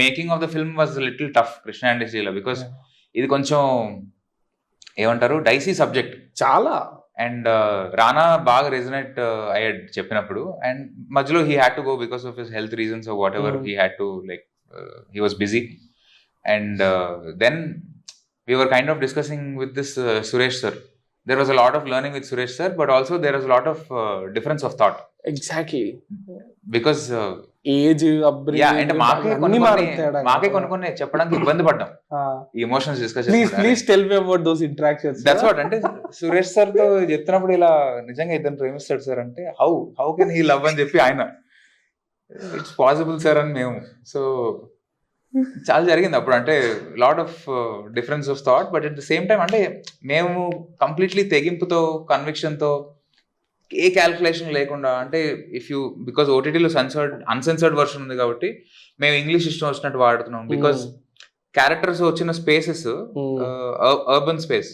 Making of the film was little tough Krishna and శ్రీల because ఇది కొంచెం ఏమంటారు డైసీ సబ్జెక్ట్ చాలా. అండ్ రానా బాగా రెజనేట్ అయ్యాడు చెప్పినప్పుడు, అండ్ మధ్యలో he had to go because of his health reasons or whatever, he had to like he was busy. And then we were kind of discussing with this Suresh sir. There was a lot of learning with Suresh sir, but also there was a lot of difference of thought. Exactly. Because age upbringing yeah, అంటే అన్ని మారుతాయి. మాకే కొన్ని చెప్పడానికి ఇబ్బంది పడ్డాం ఈ emotions discuss please tell me about those interactions. That's what. అంటే సురేష్ సార్ తో చెప్తున్నప్పుడు ఇలా నిజంగా ఇతను ప్రేమిస్తాడు సార్ అంటే హౌ కెన్ హీ లవ్ అని చెప్పి ఆయన ఇట్స్ పాసిబుల్ సార్ అని మేము. సో చాలా జరిగింది అప్పుడు, అంటే lot of difference of thought, but at the same time అంటే మేము కంప్లీట్లీ తెగింపుతో కన్విక్షన్తో ఏ క్యాల్కులేషన్ లేకుండా, అంటే ఇఫ్ యూ బికాస్ ఓటీటీలో అన్సెన్సర్డ్ వర్షన్ ఉంది కాబట్టి మేము ఇంగ్లీష్ ఇష్టం వచ్చినట్టు వాడుతున్నాం. బికాస్ క్యారెక్టర్స్ వచ్చిన స్పేసెస్ అర్బన్ స్పేస్,